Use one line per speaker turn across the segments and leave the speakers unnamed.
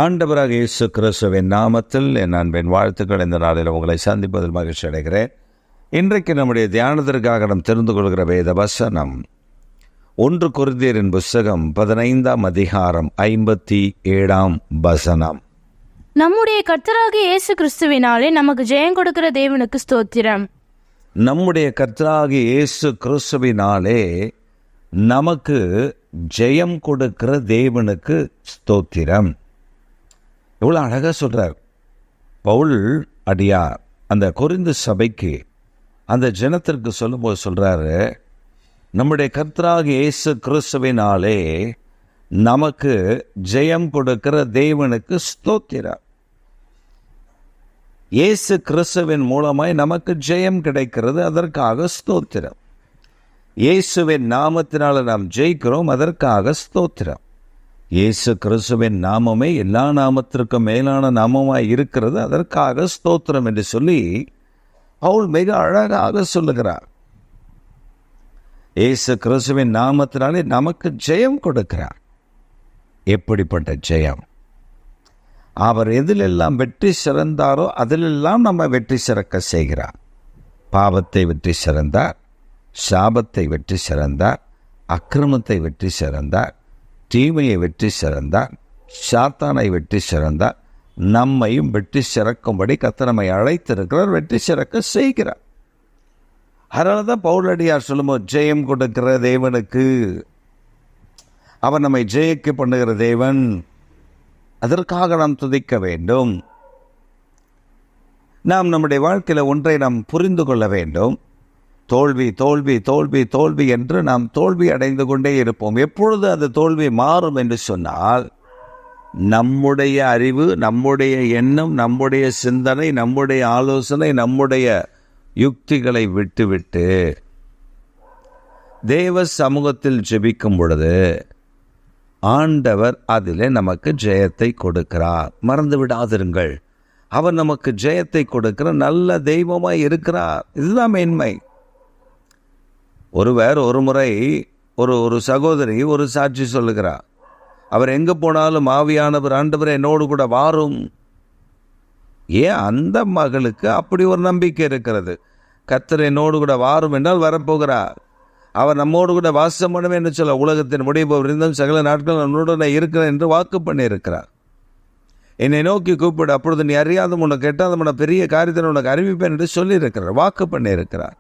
ஆண்டவராக இயேசு கிறிஸ்துவின் நாமத்தில் என் அன்பின் வாழ்த்துக்கள். இந்த நாளில் உங்களை சந்திப்பதில் மகிழ்ச்சி அடைகிறேன். இன்றைக்கு நம்முடைய தியானத்திற்காக நாம் தெரிந்து கொள்கிற வேத வசனம் 1 கொரிந்தியரின் புஸ்தகம் 15ஆம் அதிகாரம் 57ஆம் வசனம்.
நம்முடைய கர்த்தராகிய இயேசு கிறிஸ்துவினாலே நமக்கு ஜெயம் கொடுக்கிற தேவனுக்கு ஸ்தோத்திரம்.
நம்முடைய கர்த்தராகிய இயேசு கிறிஸ்துவினாலே நமக்கு ஜெயம் கொடுக்கிற தேவனுக்கு ஸ்தோத்திரம். எவ்வளோ அழகாக சொல்கிறார் பவுல் அடியார். அந்த கொரிந்து சபைக்கு, அந்த ஜனத்திற்கு சொல்லும்போது சொல்கிறாரு, நம்முடைய கர்த்தராகிய இயேசு கிறிஸ்துவினாலே நமக்கு ஜெயம் கொடுக்கிற தேவனுக்கு ஸ்தோத்திரம். இயேசு கிறிஸ்துவின் மூலமாய் நமக்கு ஜெயம் கிடைக்கிறது, அதற்காக ஸ்தோத்திரம். இயேசுவின் நாமத்தினால நாம் ஜெயிக்கிறோம், அதற்காக ஸ்தோத்திரம். இயேசு கிறிஸ்துவின் நாமமே எல்லா நாமத்திற்கும் மேலான நாமமாய் இருக்கிறது, அதற்காக ஸ்தோத்திரம் என்று சொல்லி பவுல் மிக அழகாக சொல்லுகிறார். இயேசு கிறிஸ்துவின் நாமத்தினாலே நமக்கு ஜெயம் கொடுக்கிறார். எப்படிப்பட்ட ஜெயம்? அவர் எதிலெல்லாம் வெற்றி சிறந்தாரோ அதிலெல்லாம் நம்ம வெற்றி சிறக்க செய்கிறார். பாவத்தை வெற்றி சிறந்தார், சாபத்தை வெற்றி சிறந்தார், அக்கிரமத்தை வெற்றி சிறந்தார், தீமையை வெற்றி சிறந்தார், சாத்தானை வெற்றி சிறந்தார். நம்மையும் வெற்றி சிறக்கும்படி கர்த்தர் நம்மை அழைத்திருக்கிறார், வெற்றி சிறக்க செய்கிறார். அதனால தான் பவுலடியார் சொல்லும்போது ஜெயம் கொடுக்கிற தேவனுக்கு, அவர் நம்மை ஜெயிக்க பண்ணுகிற தேவன், அதற்காக நாம் துதிக்க வேண்டும். நாம் நம்முடைய வாழ்க்கையில் ஒன்றை நாம் புரிந்து கொள்ள வேண்டும். தோல்வி தோல்வி தோல்வி தோல்வி என்று நாம் தோல்வி அடைந்து கொண்டே இருப்போம். எப்பொழுது அந்த தோல்வி மாறும் என்று சொன்னால், நம்முடைய அறிவு, நம்முடைய எண்ணம், நம்முடைய சிந்தனை, நம்முடைய ஆலோசனை, நம்முடைய யுக்திகளை விட்டுவிட்டு தேவ சமூகத்தில் ஜெபிக்கும் பொழுது ஆண்டவர் அதிலே நமக்கு ஜெயத்தை கொடுக்கிறார். மறந்து விடாதிருங்கள், அவர் நமக்கு ஜெயத்தை கொடுக்கிற நல்ல தெய்வமாய் இருக்கிறார். இதுதான் மேன்மை. ஒருவர் ஒரு முறை ஒரு சகோதரி ஒரு சாட்சி சொல்லுகிறார். அவர் எங்கே போனாலும் ஆவியானவர், ஆண்டவர் என்னோடு கூட வாரும். ஏன்? அந்த மகளுக்கு அப்படி ஒரு நம்பிக்கை இருக்கிறது. கர்த்தர் என்னோடு கூட வாரும் என்றால் வரப்போகிறார். அவர் நம்மோடு கூட வாசம் பண்ணுவேன் என்று சொல்ல, உலகத்தின் முடிவு இருந்தும் சகல நாட்கள் நம்முடன் இருக்கிறேன் என்று வாக்கு பண்ணியிருக்கிறார். என்னை நோக்கி கூப்பிடு, அப்பொழுது நீ அறியாத உனக்கு கேட்டால் பெரிய காரியத்தை உனக்கு அறிவிப்பேன் என்று சொல்லியிருக்கிறார், வாக்கு பண்ணியிருக்கிறார்.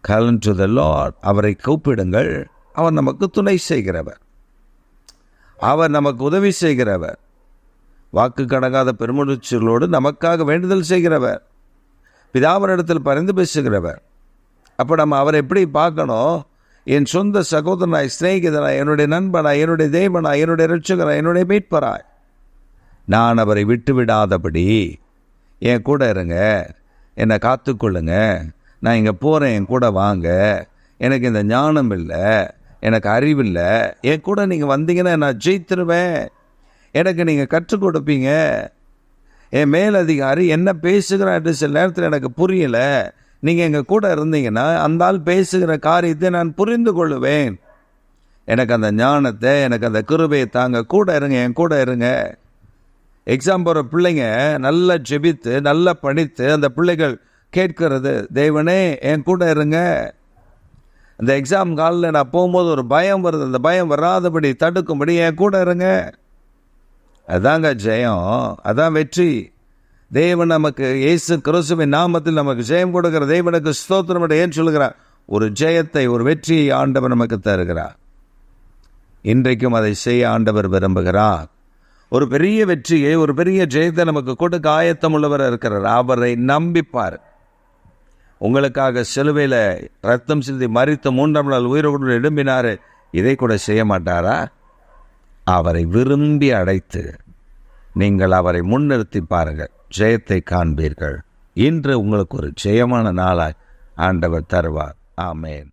Call to the Lord. அவரை கூப்பிடுங்கள். அவர் நமக்கு துணை செய்கிறவர், அவர் நமக்கு உதவி செய்கிறவர், வாக்கு கடங்காத பெருமுடிச்சலோடு நமக்காக வேண்டுதல் செய்கிறவர், பிதாவரிடத்தில் பரிந்து பேசுகிறவர். அப்போ நம்ம அவரை எப்படி பார்க்கணும்? என் சொந்த சகோதரனாய், சிநேகிதனாய், என்னுடைய நண்பனாய், என்னுடைய தேவனாய், என்னுடைய இரட்சகனாய், என்னுடைய மீட்பராய் நான் அவரை விட்டு விடாதபடி என் கூட இருங்க, என்னை காத்துக்கொள்ளுங்க, நான் இங்கே போகிறேன், என் கூட வாங்க, எனக்கு இந்த ஞானம் இல்லை, எனக்கு அறிவில்லை, என் கூட நீங்கள் வந்தீங்கன்னா நான் ஜெயித்துருவேன், எனக்கு நீங்கள் கற்றுக் கொடுப்பீங்க, என் மேலதிகாரி என்ன பேசுகிறான்னு சில நேரத்தில் எனக்கு புரியலை, நீங்கள் எங்கள் கூட இருந்தீங்கன்னா அந்த ஆள் பேசுகிற காரியத்தை நான் புரிந்து கொள்ளுவேன், எனக்கு அந்த ஞானத்தை, எனக்கு அந்த கிருபையை தாங்க, கூட இருங்க, என் கூட இருங்க. எக்ஸாம் போகிற பிள்ளைங்க நல்லா ஜெபித்து நல்லா படித்து அந்த பிள்ளைகள் கேட்கிறது, தேவனே என் கூட இருங்க. அந்த எக்ஸாம் காலில் நான் போகும்போது ஒரு பயம் வருது, அந்த பயம் வராதபடி தடுக்கும்படி என் கூட இருங்க. அதாங்க ஜெயம், அதான் வெற்றி. தேவன் நமக்கு இயேசு கிறிஸ்துவின் நாமத்தில் நமக்கு ஜெயம் கொடுக்கிற தேவனுக்கு ஸ்தோத்திரம் என்று ஏன் சொல்கிறார்? ஒரு ஜெயத்தை, ஒரு வெற்றியை ஆண்டவர் நமக்கு தருகிறார். இன்றைக்கும் அதை செய்ய ஆண்டவர் விரும்புகிறார். ஒரு பெரிய வெற்றியை, ஒரு பெரிய ஜெயத்தை நமக்கு கொடுக்க ஆயத்தம் உள்ளவர் இருக்கிறார். அவரை நம்பிப்பார். உங்களுக்காக சிலுவையில் ரத்தம் சிந்தி மரித்த 3ஆம் நாள் உயிரோடு எழும்பினார். இதை கூட செய்ய மாட்டாரா? அவரை விரும்பி அழைத்து நீங்கள் அவரை முன்னிறுத்தி பாருங்கள், ஜெயத்தை காண்பீர்கள். இன்று உங்களுக்கு ஒரு ஜெயமான நாளாய் ஆண்டவர் தருவார். ஆமென்.